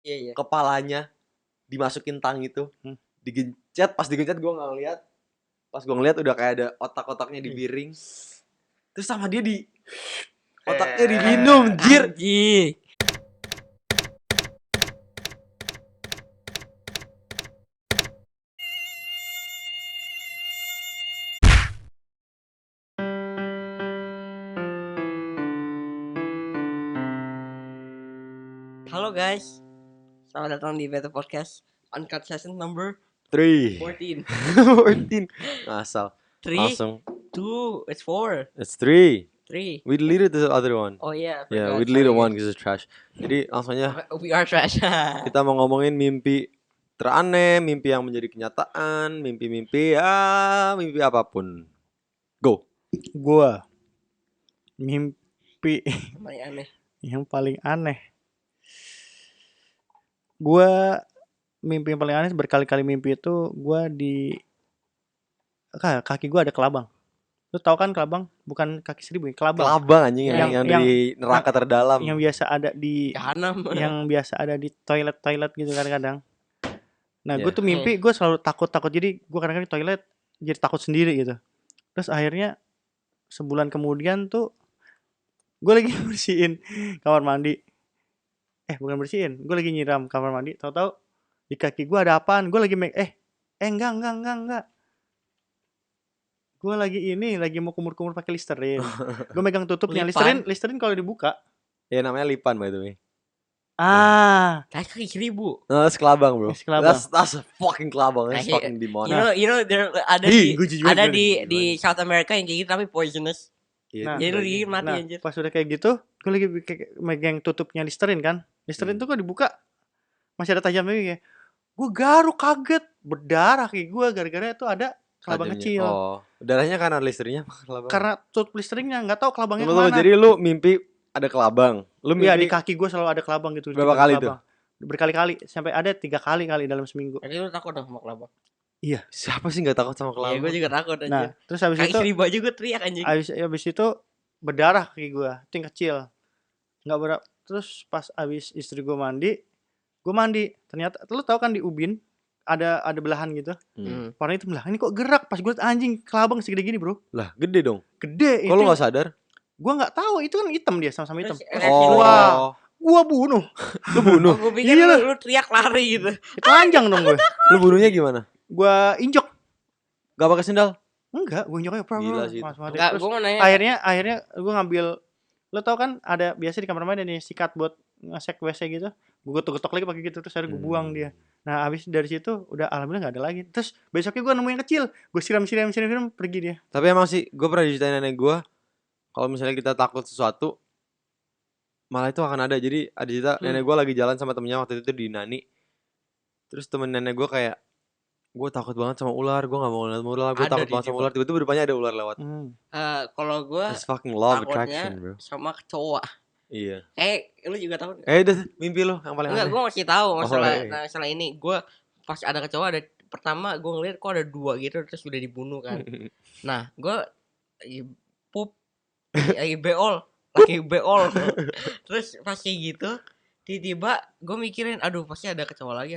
Iya, iya. Kepalanya dimasukin tang itu. Hmm. Digencet, pas digencet gue nggak ngeliat. Pas gue ngeliat udah kayak ada otak-otaknya di piring. Terus sama dia di otaknya diminum, jir. Anjing. Halo guys, selamat datang di Better Podcast Uncut Session number 3 14. 14 ngasal 3, langsung 2, it's 4, it's 3 3. we deleted the other one. Oh yeah, I Yeah, forgot. we deleted Sorry, one guys. because it's trash. Jadi langsungnya We are trash. kita mau ngomongin mimpi teraneh, mimpi yang menjadi kenyataan, mimpi-mimpi mimpi apapun. Go. Gua mimpi Paling aneh. yang paling aneh. Gua mimpi yang paling aneh berkali-kali mimpi itu gua di kaki gua ada kelabang. Lu tahu kan kelabang? Bukan kaki seribu, kelabang. Kelabang anjing yang Yang- di neraka terdalam. Yang biasa ada di Jahanam. yang biasa ada di toilet gitu kadang-kadang. Nah, gue Yeah. tuh mimpi gue selalu takut. Jadi gue kadang-kadang di toilet jadi takut sendiri gitu. Terus akhirnya sebulan kemudian tuh gue lagi bersihin kamar mandi. Bukan bersihin, gue lagi nyiram kamar mandi. Tahu-tahu di kaki gue ada apaan? Gue lagi enggak. Gue lagi mau kumur-kumur pakai Listerine. Gue megang tutupnya. Lipan. Listerine kalau dibuka. Ya namanya lipan by the way. Kaki seribu. No, that's kelabang, bro. That's kelabang. That's a fucking kelabang. That's Nah, fucking demonic. You know there ada Gue jujur ada banget. di South America yang kayak gitu tapi poisonous. Iya, Nah, Jadi lu itu digigit mati Nah, anjir. pas udah kayak gitu, gue lagi megang tutupnya Listerine kan. Listerine tuh kok dibuka masih ada tajamnya kayak. Gue garuk kaget, berdarah kayak gue gara-gara itu ada kelabang tajamnya. kecil. Oh, darahnya karena listernya kelabang. Karena tutup Listerine-nya nggak tahu kelabangnya Tunggu, kemana. jadi lu mimpi ada kelabang. Lu Iya, di mimpi kaki gue selalu ada kelabang gitu. Berapa tiga kali kelabang. Berkali-kali, sampai ada 3 kali dalam seminggu. Jadi lu takut dong sama kelabang? siapa sih nggak takut sama Iya, kelabang? gue juga takut anjir. Nah, terus habis Kaki itu seribu aja gue teriak anjing. habis itu berdarah kaki gue, itu yang kecil. Nggak berapa. Terus pas habis istri gue mandi, ternyata lu tahu kan di ubin ada belahan gitu. Hmm. Warna hitam lah. Ini kok gerak? Pas gue liat anjing kelabang segede gini, bro. Lah, gede dong. Gede. Kok lu nggak sadar? Gue nggak tahu itu kan hitam dia sama-sama hitam. Terus reaksi lu Wah. Gua bunuh. Lu bunuh. Gue pikir Iya, lu teriak lari gitu. Telanjang dong gue. Lu bunuhnya gimana? Gua injok. Gak pakai sendal? Enggak, gue injoknya Gila sih itu. langsung mati. Enggak, Terus gue mau nanya. akhirnya gue ngambil, lo tau kan ada biasa di kamar mandi nih sikat buat ngesek WC gitu. Gue getok-getok lagi pakai gitu terus akhirnya gue buang dia. Nah, habis dari situ udah alhamdulillah gak ada lagi. Terus besoknya gue nemu yang kecil, gue siram pergi dia. Tapi emang sih, gue pernah diceritain nenek gue, kalau misalnya kita takut sesuatu, malah itu akan ada. Jadi ada cerita nenek gue lagi jalan sama temennya waktu itu di Nani. Terus temen nenek gue kayak, gue takut banget sama ular, gue gak mau ngeliat ular, gue Ada takut di banget sama situ. ular. Tiba-tiba depannya ada ular lewat. Kalau gue It's fucking law of takutnya attraction, bro. sama kecoa. Iya. Lu juga tahu? Udah mimpi lu yang paling Enggak, aneh. gue masih tahu masalah iya. masalah ini. Gue pas ada kecoa pertama gue ngeliat kok ada 2 gitu terus udah dibunuh kan. Nah, gue pup lagi beol. Terus pas kayak gitu tiba-tiba gue mikirin aduh pasti ada kecoa lagi.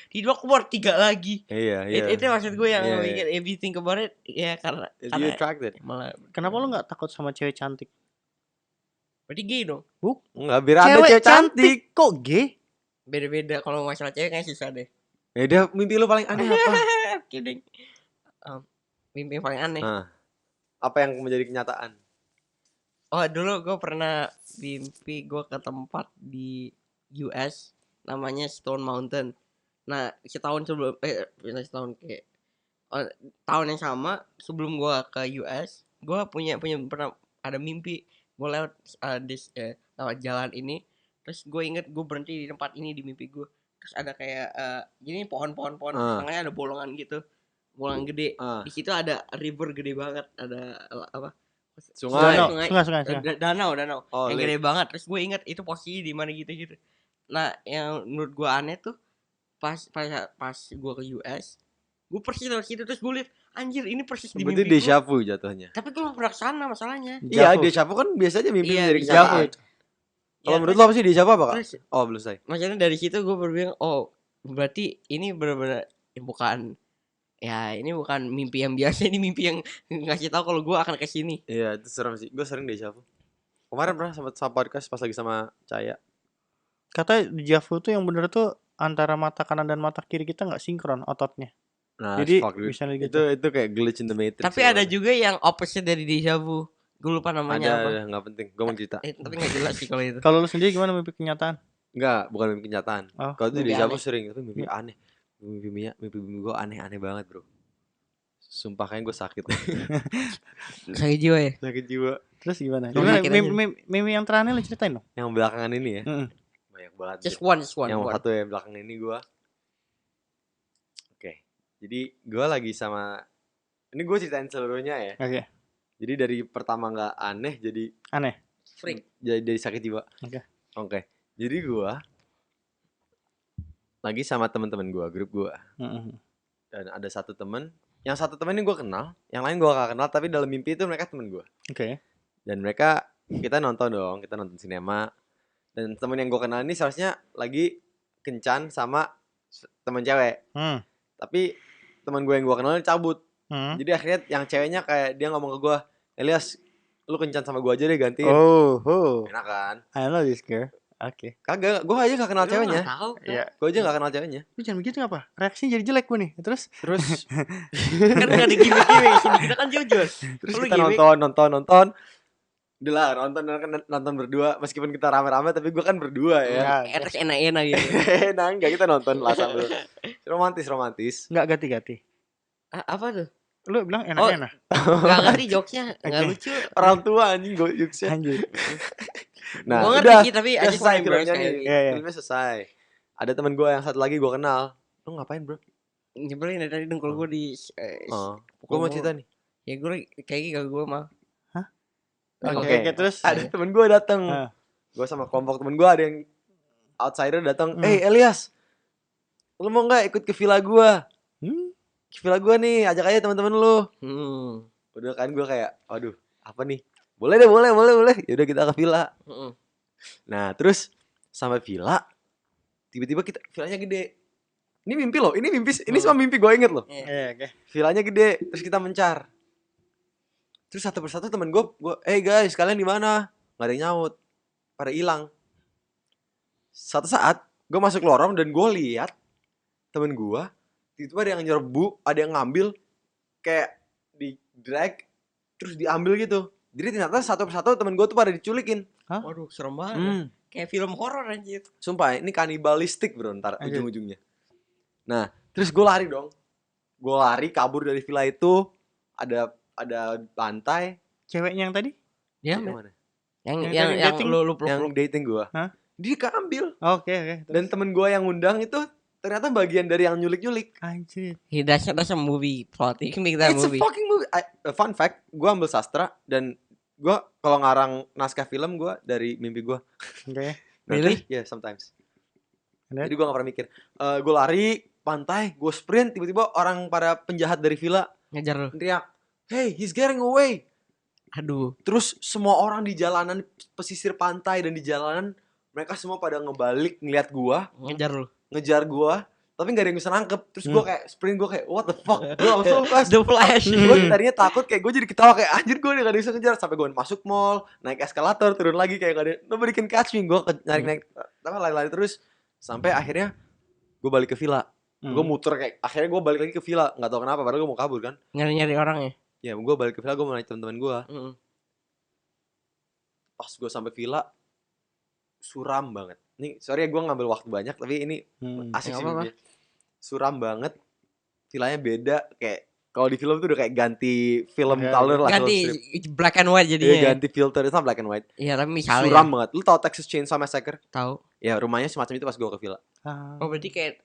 Tiba keluar 3 lagi. Iya. Itu maksud gue yang Iya, mikir if you think about it ya karena You attracted. malah Kenapa lu gak takut sama cewek cantik? berarti gay dong. Enggak, biar ada cewek cantik. Kok gay? Beda-beda kalau masalah cewek kayak susah deh. Ya udah, mimpi lu paling aneh apa? Kidding. Mimpi yang paling aneh. Apa yang menjadi kenyataan? Oh dulu gue pernah mimpi gue ke tempat di US namanya Stone Mountain. Nah setahun tahun yang sama sebelum gue ke US gue punya pernah ada mimpi gue lewat lewat jalan ini terus gue inget gue berhenti di tempat ini di mimpi gue terus ada kayak gini pohon tengahnya ada bolongan gitu bolongan gede di situ ada river gede banget ada apa Sungai. danau Oh, yang gede banget terus gue inget itu posisi di mana gitu nah yang menurut gue aneh tuh pas gue ke US gue persis lewat situ terus gue liat anjir ini persis di Berarti mimpi gue deja vu jatuhnya. tapi gue belum pernah kesana masalahnya Iya, deja vu kan biasanya mimpi Iya, menjadi deja kenyataan. vu. Kalau menurut lo apa sih dia siapa Kak? Terus Oh, belum selesai. maksudnya dari situ gue berpikir, oh berarti ini benar-benar bukan, ya ini bukan mimpi yang biasa, ini mimpi yang ngasih tahu kalau gue akan ke sini. Iya, itu serem sih. Gue sering déjà vu. Kemarin pernah sama podcast pas lagi sama Caya. Kata déjà vu tuh yang bener tuh antara mata kanan dan mata kiri kita nggak sinkron ototnya. Nah, Jadi fuck, dude. misalnya gitu. Itu kayak glitch in the matrix. Tapi ada juga yang opposite dari deja vu. Gue lupa namanya apa. Ada, nggak penting. Gue mau cerita. Tapi nggak jelas sih kalau itu. Kalau lu sendiri gimana mimpi kenyataan? Enggak, bukan mimpi kenyataan. Oh, Kalau itu mimpi déjà vu aneh. sering, tapi mimpi aneh. Mimpi gue aneh-aneh banget, bro. Sumpah kayaknya gue sakit. Sakit jiwa ya. Sakit jiwa. Terus gimana? Lu Gimana sakit mimpi yang terakhir lu ceritain dong. Yang belakangan ini ya. Mm-mm. Banyak banget. Just bro. one. Yang one. satu yang belakangan ini gue. Oke. Jadi gue lagi sama. Ini gue ceritain seluruhnya ya. Oke. Jadi dari pertama nggak aneh jadi Aneh. Freak. jadi sakit jiwa. Oke. Jadi gue lagi sama teman-teman gue, grup gue. Mm-mm. Dan ada satu teman. Yang satu teman ini gue kenal, yang lain gue gak kenal. Tapi dalam mimpi itu mereka teman gue. Oke. Dan mereka kita nonton sinema. Dan teman yang gue kenal ini seharusnya lagi kencan sama teman cewek. Tapi teman gue yang gue kenal ini cabut. Jadi akhirnya yang ceweknya kayak dia ngomong ke gue, Elias, lu kencan sama gue aja deh gantiin. Oh. Enak kan? I know this girl. Oke. Kagak, gue aja gak kenal ceweknya. Tahu. Iya. Gue aja gak kenal ceweknya. Lu jangan begitu ngapa? Reaksinya jadi jelek gue nih. Terus Terus Kan nggak ada gimmick-gimmick di sini. Kita kan jujur. terus Lu kita gimmick. nonton. Udah lah, nonton berdua. Meskipun kita rame-rame, tapi gue kan berdua ya. Terus enak-enak gitu. Nah, enggak, kita nonton lah sambil romantis. nggak ganti-ganti. Apa tuh? Lu bilang enak-enak. Gak ngerti jokesnya. Nggak Oke. lucu. Orang tua anjing gue jokesnya. Lanjut. Nah, Gue udah ngerti sih, tapi udah I just selesai want to filmnya embrace nih. Iya, iya. Filmnya selesai. Ada teman gue yang satu lagi gue kenal. Lu ngapain, bro? Nyebelin dari tadi dengkul gue di Gue mau cerita nih. ya gue kayak gitu gue mah. Oke, terus Ada temen gue dateng. Ah. Gue sama kelompok temen gue ada yang outsider datang. Hmm. Elias, lu mau nggak ikut ke villa gue? Hmm? Ke villa gue nih, ajak aja teman-teman lu. Hmm. Udah kan gue kayak, waduh, apa nih? Boleh deh, boleh. Yaudah kita ke villa. Mm-mm. Nah, terus sampai villa, tiba-tiba villanya gede. Ini mimpi loh, ini semua mimpi gue inget loh. Iya, oke. Villanya gede, terus kita mencar. Terus satu persatu temen gue, guys, kalian di mana? Gak ada yang nyaut, pada hilang. Satu saat, gue masuk lorong dan gue lihat temen gue, tiba-tiba ada yang nyerbu, ada yang ngambil, kayak di drag, terus diambil gitu. Jadi ternyata satu persatu temen gue tuh pada diculikin. Waduh, serem banget. Kayak film horor anjir. Sumpah, ini kanibalistik bro, ntar Anjir. ujung-ujungnya. Nah, terus gue lari dong. Gue lari kabur dari villa itu. Ada lantai. Ceweknya yang tadi? Ya, Yang mana? yang dating? lu Yang dating gue. Hah? Dia keambil. Oke. Dan temen gue yang ngundang itu ternyata bagian dari yang nyulik-nyulik. Anjir. that's a movie plot. You can make that It's movie. a fucking movie. Fun fact, gue ambil sastra dan gue kalau ngarang naskah film gue dari mimpi gue. Oke. Really? Yeah, sometimes. And then? Jadi gue gak pernah mikir. Gue lari pantai, gue sprint, tiba-tiba orang para penjahat dari villa Ngejar lu. teriak, "Hey, he's getting away!" Aduh. Terus semua orang di jalanan pesisir pantai dan di jalanan mereka semua pada ngebalik ngeliat gue, Ngejar lu. ngejar gue, tapi gak ada yang bisa nangkep. Terus gue kayak sprint, gue kayak what the fuck, gue langsung fast. The Flash. Gue tadinya takut, kayak gue jadi ketawa kayak anjir gue udah gak ada yang bisa ngejar. Sampai gue masuk mall, naik eskalator, turun lagi kayak gak ada, nobody can catch me. Gue naik tapi lari-lari terus sampai akhirnya gue balik ke villa. Gue muter kayak akhirnya gue balik lagi ke villa, nggak tahu kenapa, padahal gue mau kabur kan. Nyari-nyari orang ya. Ya gue balik ke villa, gue mau nanya teman-teman gue. Mm-mm. Pas gue sampai villa, suram banget. Nih sorry ya gue ngambil waktu banyak, tapi ini asik Nggak sih apa-apa. mimpinya. Suram banget. Villanya beda, kayak kalau di film tuh udah kayak ganti film Ya, color lah. Ganti film strip. black and white Iya, jadinya. ganti filter, itu black and white. Iya, tapi misalnya Suram banget. Lu tau Texas Chainsaw Massacre? tahu. Ya rumahnya semacam itu pas gue ke villa. Oh, berarti kayak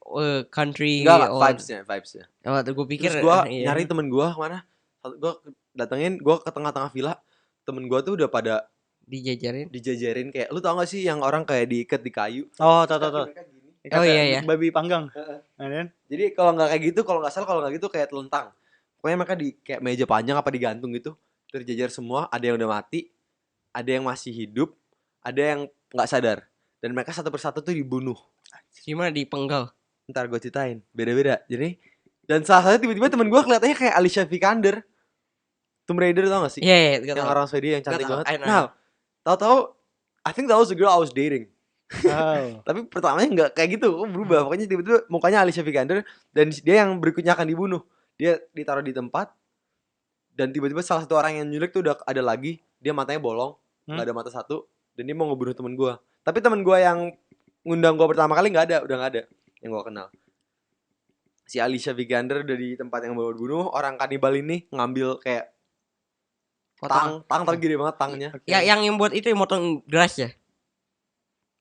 country. Enggak, or- vibes-nya. Oh, gue pikir Terus gue iya. nyari temen gue kemana? Gue datengin, gue ke tengah-tengah villa. Temen gue tuh udah pada dijajarin. dijajarin kayak, lu tau gak sih yang orang kayak diikat di kayu? Oh, tahu. Mereka gini. Oh, iya, iya. Babi panggang. Heeh. And then? Jadi kalau nggak kayak gitu, kalau nggak salah, kalau nggak gitu kayak telentang. Pokoknya mereka di kayak meja panjang apa digantung gitu, terjajar semua. Ada yang udah mati, ada yang masih hidup, ada yang nggak sadar dan mereka satu persatu tuh dibunuh. Gimana dipenggal? Ntar gue ceritain, beda-beda. Jadi dan salah satu tiba-tiba temen gue kelihatannya kayak Alicia Vikander, Tomb Raider, tau gak sih? Iya, gak Yang tahu. orang Swedia yang cantik Nggak tahu, banget. I know. Nah, tahu-tahu I think that was the girl I was dating. Oh. Tapi pertamanya nggak kayak gitu, kok berubah. Pokoknya tiba-tiba mukanya Alicia Vikander dan dia yang berikutnya akan dibunuh. Dia ditaruh di tempat dan tiba-tiba salah satu orang yang nyulik tuh udah ada lagi, dia matanya bolong, nggak ada mata satu dan dia mau ngebunuh temen gue. Tapi temen gue yang ngundang gue pertama kali nggak ada, udah nggak ada yang gue kenal. Si Alicia Vikander udah di tempat yang mau dibunuh. Orang kanibal ini ngambil kayak tang tergede banget tangnya. Ya, yang buat itu yang motong gelas ya?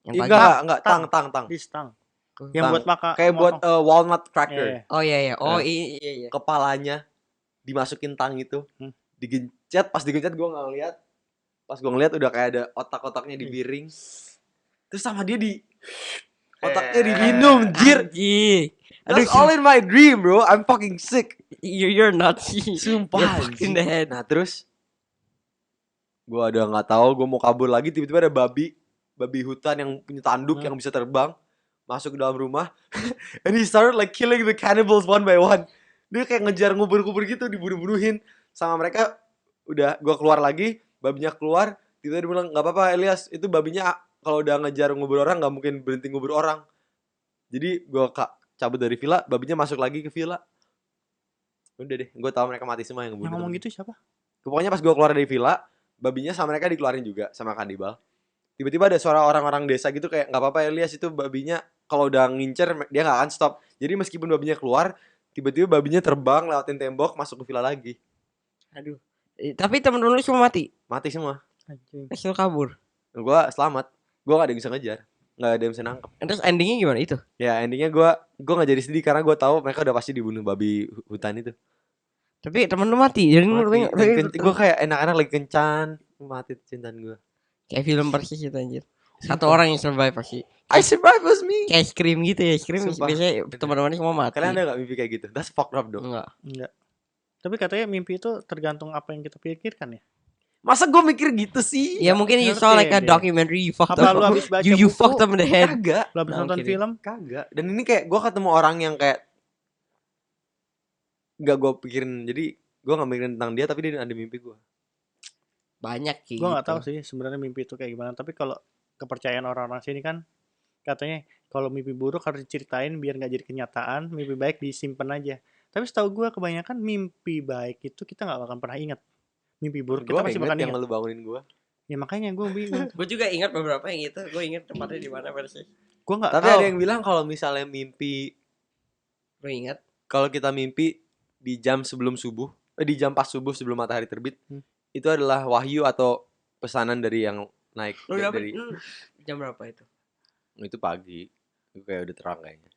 Yang Enggak, tang. Di stang. tajam. Yang Tang. buat makan. Kayak buat walnut cracker. Iya. Oh iya iya. Oh Nah. iya. Kepalanya dimasukin tang itu, digencet. Pas digencet gue nggak ngeliat. Pas gue ngeliat udah kayak ada otak-otaknya di piring. Terus sama dia di otaknya diminum, jir. Anjing. That's all in my dream, bro. I'm fucking sick. You're nuts. Sumpah. You're fucked in the head. Nah terus gue udah nggak tahu, gue mau kabur lagi, tiba-tiba ada babi hutan yang punya tanduk yang bisa terbang masuk ke dalam rumah. And he started like killing the cannibals one by one. Dia kayak ngejar ngubur-ngubur gitu, dibunuh-bunuhin sama mereka. Udah gue keluar lagi, babinya keluar, tiba-tiba dia bilang, nggak apa-apa Elias, itu babinya kalau udah ngejar ngubur orang nggak mungkin berhenti ngubur orang. Jadi gue cabut dari villa, babinya masuk lagi ke villa. Udah deh, gue tahu mereka mati semua yang ngebunuh. Yang ngomong temen. gitu siapa? Pokoknya pas gue keluar dari villa, babinya sama mereka dikeluarin juga sama kanibal. Tiba-tiba ada suara orang-orang desa gitu kayak, nggak apa-apa Elias, itu babinya kalau udah ngincer dia nggak akan stop. Jadi meskipun babinya keluar, tiba-tiba babinya terbang lewatin tembok masuk ke villa lagi. Aduh. Tapi temen-temen lu semua mati. Mati semua. Anjing. Terus lu kabur. Gue selamat. Gue gak ada yang bisa ngejar, nggak ada yang bisa nangkep. Terus endingnya gimana itu? Ya endingnya gue nggak jadi sedih karena gue tahu mereka udah pasti dibunuh babi hutan itu. Tapi temen lu mati. Jadi Gue kayak enak-enak lagi kencan, mati cintaan gue. kayak film persis itu anjir. Satu orang yang survive pasti. I survive was me. Kayak Scream gitu ya. Scream Sumpah. biasanya teman-temannya semua mati. Kalian ada gak mimpi kayak gitu? That's fucked up dong. Enggak. Enggak. Tapi katanya mimpi itu tergantung apa yang kita pikirkan ya. Masa gue mikir gitu sih? Ya mungkin you saw like a deh. documentary you fucked Apa up. lu habis baca You buku? fucked up in the head. Kagak. Lu habis Nah, nonton oke deh. film? Kagak. Dan ini kayak gue ketemu orang yang kayak gak gue pikirin. Jadi gue gak mikirin tentang dia, tapi dia ada mimpi gue. Banyak sih. Gue nggak gitu. tahu sih sebenarnya mimpi itu kayak gimana. Tapi kalau kepercayaan orang-orang sini kan katanya kalau mimpi buruk harus diceritain biar nggak jadi kenyataan. Mimpi baik disimpan aja. Tapi setahu gue kebanyakan mimpi baik itu kita nggak akan pernah ingat. Mimpi buruk Gue kita pasti inget bakal yang ingat. lu bangunin gue. Ya makanya gue bingung. Gue juga ingat beberapa yang gitu. Gue ingat tempatnya di mana persis. Gue nggak Tapi tahu. ada yang bilang kalau misalnya mimpi, Gue ingat. kalau kita mimpi di jam sebelum subuh, di jam pas subuh sebelum matahari terbit, itu adalah wahyu atau pesanan dari yang naik. Lu dapet Dari jam berapa itu? itu pagi. Itu kayak udah terang kayaknya.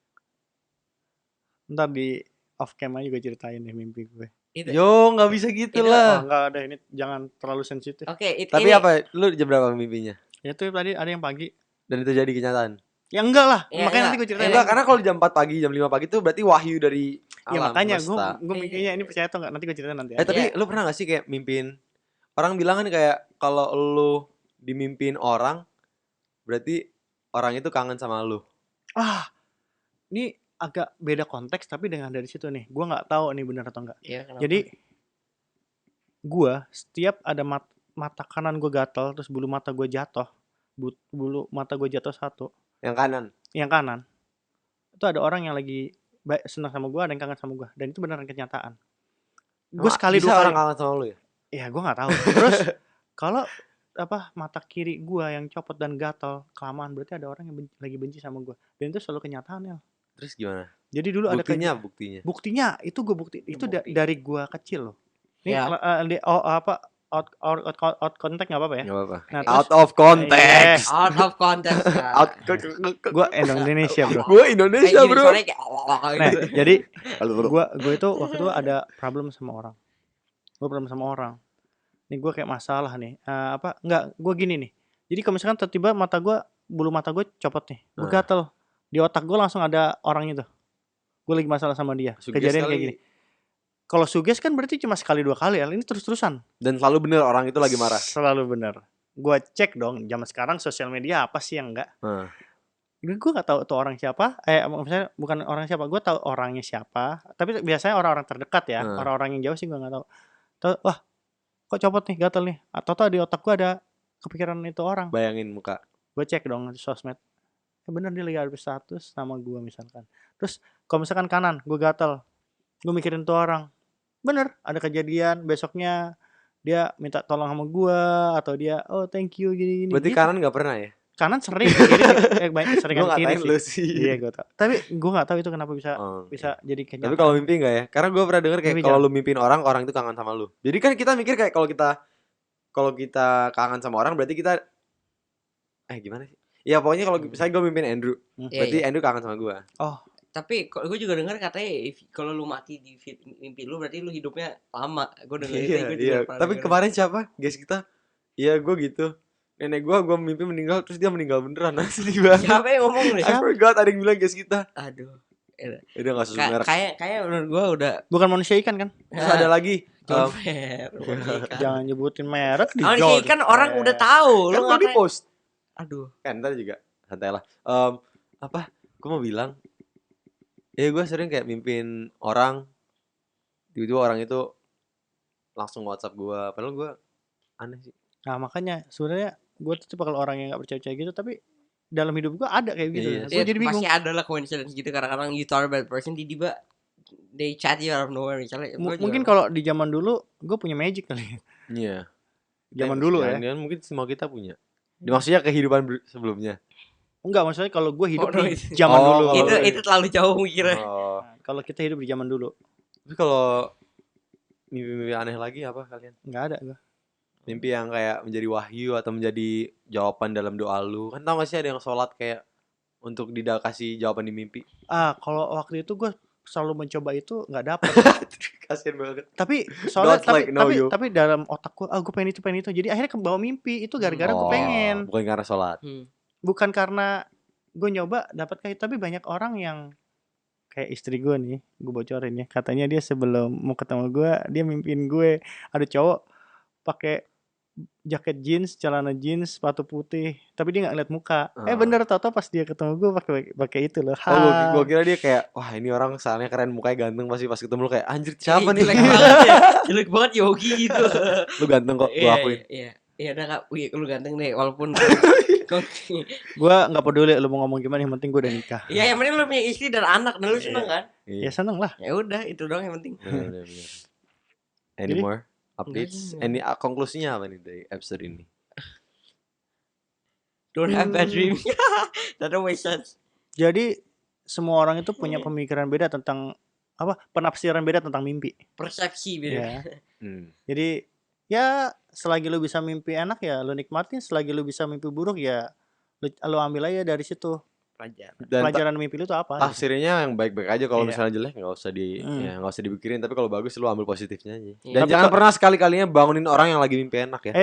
Ntar di off cam aja gue ceritain deh mimpi gue. Itu. Yo, nggak bisa gitu Itu- lah. Oh, enggak ada ini jangan terlalu sensitif. Oke, Tapi ini apa? Lu jam berapa mimpinya? Ya itu tadi ada yang pagi. Dan itu jadi kenyataan? Ya enggak lah. Ya, Makanya enggak. nanti gue ceritain. Enggak, karena kalau jam 4 pagi, jam 5 pagi itu berarti wahyu dari Ya alam makanya semesta. gue mikirnya ini percaya atau enggak nanti gue ceritain nanti. Tapi Iya. lu pernah gak sih kayak mimpin? Orang bilang kan kayak kalau lu dimimpin orang, berarti orang itu kangen sama lu. Ah, ini agak beda konteks tapi dengan dari situ nih. Gue nggak tahu nih benar atau enggak. Iya, kenapa? Jadi gue setiap ada mata kanan gue gatal terus bulu mata gue jatuh, bulu mata gue jatuh satu, Yang kanan. yang kanan itu ada orang yang lagi senang sama gue, ada yang kangen sama gue, dan itu beneran kenyataan. Gue Emang sekali bisa dua orang kali, kangen sama lu ya? ya gue nggak tahu. Terus kalau mata kiri gue yang copot dan gatal kelamaan berarti ada orang yang lagi benci sama gue, dan itu selalu kenyataan ya. Terus gimana? Jadi dulu ada buktinya itu gue itu Bukti. dari gue kecil loh. Ini Ya. out contact nggak apa-apa ya. Gak apa-apa. Nah, terus Out of context. Out of context. Ya. Out. gue Indonesia bro. Gue Indonesia Kayak gini, bro. suaranya kayak Nah, jadi Halo. gue itu waktu itu ada problem sama orang. Nih gue kayak masalah nih. Gue gini nih. Jadi kalau misalkan tiba-tiba bulu mata gue copot nih, gue gatel di otak gue langsung ada orang itu. Gue lagi masalah sama dia. Suges Kejadian kali. kayak gini. Kalau suges kan berarti cuma sekali dua kali, ini terus-terusan. Dan selalu bener orang itu lagi marah. Selalu benar. gue cek dong. Zaman sekarang sosial media apa sih yang enggak? Nah, Gue nggak tahu tuh orang siapa. Maksudnya bukan orang siapa. Gue tahu orangnya siapa. Tapi biasanya orang-orang terdekat ya. Heeh. Orang-orang yang jauh sih gue nggak tahu. Tahu, wah kok copot nih, gatel nih. Atau di otak gue ada kepikiran itu orang. bayangin muka. Gue cek dong di sosmed. Bener dia lagi update status nama gue misalkan. Terus kalau misalkan kanan, gue gatel. Gue mikirin tuh orang. Bener, ada kejadian besoknya dia minta tolong sama gue atau dia oh thank you gini-gini. Berarti Gitu. kanan gak pernah ya? Kanan sering kiri banyak sering Gue kan kiri ngatain lu sih. sih. Iya gue tau. Tapi gue nggak tahu itu kenapa bisa Oh, bisa jadi Tapi kenyataan. kalau mimpi enggak ya? Karena gue pernah denger kayak Mimpi kalau jangan. lu mimpiin orang itu kangen sama lu. Jadi kan kita mikir kayak kalau kita kangen sama orang berarti kita gimana sih? Ya pokoknya kalau misalnya gue mimpiin Andrew, Iya, berarti iya. Andrew kangen sama gue. Tapi gue juga dengar katanya kalau lu mati di mimpi lu berarti lu hidupnya lama. Gue dengar itu, gue juga Iya. pernah Tapi denger. kemarin siapa? Guys kita. Iya gue gitu. Nenek gue mimpi meninggal terus dia meninggal beneran. Sedih banget. Siapa yang ngomong nih? I forgot ada yang bilang guys kita. Aduh. Udah gak sesuai merek. Kayak menurut gue udah Bukan manusia ikan kan? Terus ada lagi. John Fair. Jangan nyebutin merek di Manusia ikan orang udah tahu. Kan Lu gue di ngapain? post. Aduh. Kan ntar juga santai lah. Apa? Gue mau bilang. Ya gue sering kayak mimpin orang. Tiba-tiba orang itu langsung WhatsApp gue. Padahal gue aneh sih. Nah makanya sebenarnya gue tuh kalau orang yang nggak percaya gitu, tapi dalam hidup gue ada kayak gitu. Iya. Gue jadi bingung. Pasti ada lah coincidence gitu. Kadang-kadang you thought about person tiba-tiba they chat you out of nowhere misalnya. Gua Mungkin juga- kalau di zaman dulu gue punya magic kali. Iya. Zaman dulu ya. Jangan mungkin semua kita punya. Maksudnya kehidupan sebelumnya. Enggak, maksudnya kalau gue hidup Oh, no, di itu- zaman Oh, dulu. kalau- itu terlalu jauh mikirnya. Oh. Nah, kalau kita hidup di zaman dulu, Tapi kalau mimpi-mimpi aneh lagi apa kalian? nggak ada gue. Mimpi yang kayak menjadi wahyu atau menjadi jawaban dalam doa lu. Kan tau gak sih ada yang sholat kayak untuk kasih jawaban di mimpi. Kalau waktu itu gue selalu mencoba itu nggak dapet. Kasian banget. Tapi soalnya God's like, no, you. tapi dalam otak gue, gue pengen itu. Jadi akhirnya kebawa mimpi itu gara-gara gue Oh, pengen. bukan karena sholat. Bukan karena gue nyoba dapat kayak, tapi banyak orang yang kayak istri gue nih, gue bocorin ya, katanya dia sebelum mau ketemu gue dia mimpiin gue ada cowok pakai jaket jeans, celana jeans, sepatu putih, tapi dia nggak ngeliat muka. Bener, tau pas dia ketemu gue pakai itu loh. Oh, gua kira dia kayak wah ini orang soalnya keren, mukanya ganteng, pasti pas ketemu lu kayak anjir siapa nih? Jelek banget ya. Jelek banget Yogi gitu. Lu ganteng kok, gua akuin. Iya udah Kak, lu ganteng deh walaupun Gue nggak peduli lu mau ngomong gimana, yang penting gue udah nikah. Iya, yang penting lu punya istri dan anak dan lu seneng kan? Ya seneng lah. Ya udah, itu doang yang penting. Bener. Any Jadi? more updates? Enggak. Any konklusinya apa nih dari episode ini? Don't have bad dreams. That don't make sense. Jadi semua orang itu punya pemikiran beda tentang penafsiran beda tentang mimpi. Persepsi beda. Ya. Hmm. Jadi ya selagi lu bisa mimpi enak ya lu nikmatin, selagi lu bisa mimpi buruk ya lu ambil aja dari situ. Dan Pelajaran mimpi lu tuh apa? tafsirnya yang baik-baik aja. Kalau Iya. misalnya jelek nggak usah nggak usah dipikirin. Tapi kalau bagus lu ambil positifnya aja. Iya. Dan Tapi jangan pernah sekali-kalinya bangunin orang yang lagi mimpi enak ya.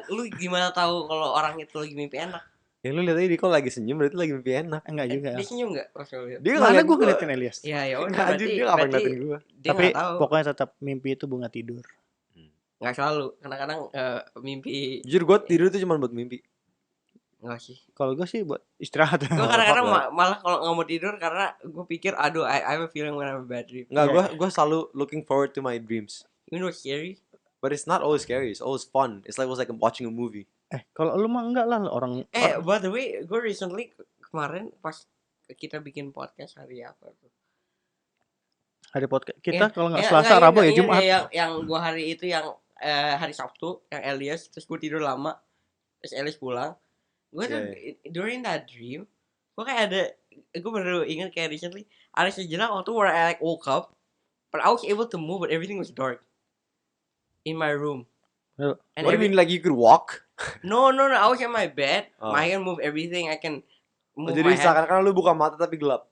Lu gimana tahu kalau orang itu lagi mimpi enak? Yang lu lihat aja dia kok lagi senyum berarti lagi mimpi enak. Enggak juga. Dia senyum enggak pas lu lihat? Dia Mana ngeliat gue ngeliatin Elias. Iya, ya udah Enggak, anjir, berarti dia ngapain ngeliatin gua. dia Tapi nggak tahu. pokoknya tetap mimpi itu bunga tidur. Nggak selalu. Kadang-kadang mimpi Jujur gue tidur tuh cuma buat mimpi. enggak sih. Kalau gue sih buat istirahat. Gue kadang-kadang fuck malah kalau nggak mau tidur karena gue pikir aduh I have a feeling when I have a bad dream. Enggak, gue selalu looking forward to my dreams. You know what's scary? But it's not always scary, it's always fun. It was like I'm watching a movie. Kalau lu mah enggak lah orang. By the way, gue recently kemarin pas kita bikin podcast hari apa tuh? Hari podcast kita kalau nggak Ya, Selasa, enggak, Rabu ya ingat Jumat. yang gua hari itu yang hari Sabtu yang Elias, terus gue tidur lama, terus Elias pulang. Gue tuh during that dream, gue kayak gue baru ingat kayak recently ada sejenak waktu where I like woke up, but I was able to move, but everything was dark in my room. And What do you mean like you could walk? No, I was in my bed. Oh. I can move everything. I can move Jadi my hand. seakan-akan lu buka mata tapi gelap.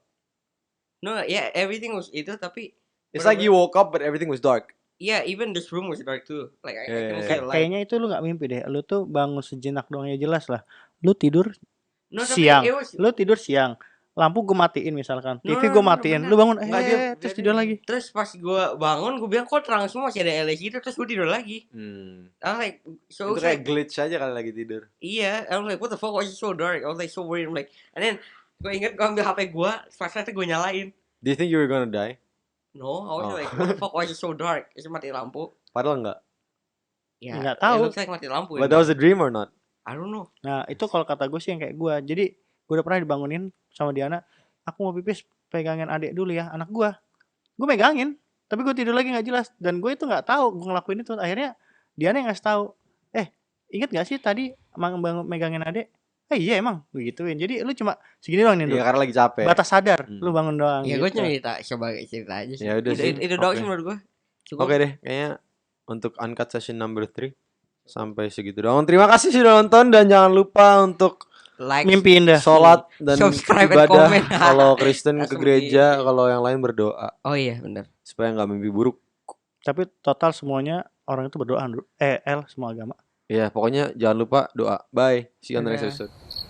No, yeah, everything was itu tapi It's like you woke up but everything was dark. yeah, even this room was dark too. Like I can see the light. Kayaknya itu lu nggak mimpi deh. Lu tuh bangun sejenak doang ya jelas lah. Lu tidur No, tapi siang. it was Lu tidur siang. lampu gue matiin misalkan, No, TV no, gue no, matiin, bener. lu bangun Enggak, dia terus tidur lagi. Terus pas gue bangun, gue bilang kok terang semua, masih ada LED itu, terus gue tidur lagi. I'm like, so Itu it's kayak like, glitch aja kali lagi tidur. iya, I'm like, what the fuck, why is it so dark? I was like so worried, I'm like, and then gue inget gue ambil HP gue, flashlightnya gue nyalain. Do you think you were gonna die? No, I was Oh. like, what the fuck, why is it so dark? Terus mati lampu. Padahal enggak. Ya, Nggak it tahu. looks like mati lampu. But that was a dream or not? I don't know. Nah itu kalau kata gue sih yang kayak gue. Jadi gue udah pernah dibangunin sama Diana, aku mau pipis, pegangin adik dulu ya, anak gue megangin, tapi gue tidur lagi nggak jelas, dan gue itu nggak tahu gue ngelakuin itu. Akhirnya Diana yang ngasih tahu, inget gak sih tadi megangin adik? Iya emang begituin. Jadi lu cuma segini doang nih, Iya, karena lagi capek. batas sadar, Hmm. lu bangun doang. Ya gue gitu. sebagai cerita aja sih. Ya udah sih. Itu doang Oke. sih menurut gue. Cukup. Oke deh, kayaknya untuk Uncut Session number 3 sampai segitu doang. Terima kasih sudah nonton dan jangan lupa untuk Like, Mimpi indah. sholat dan Subscribe and ibadah. comment. Kalau Kristen ke Langsung gereja, di- kalau yang lain berdoa Oh iya benar. supaya nggak mimpi buruk. Tapi total semuanya orang itu berdoa, semua agama. Ya, pokoknya jangan lupa doa. Bye. See you on the next Dadah. episode.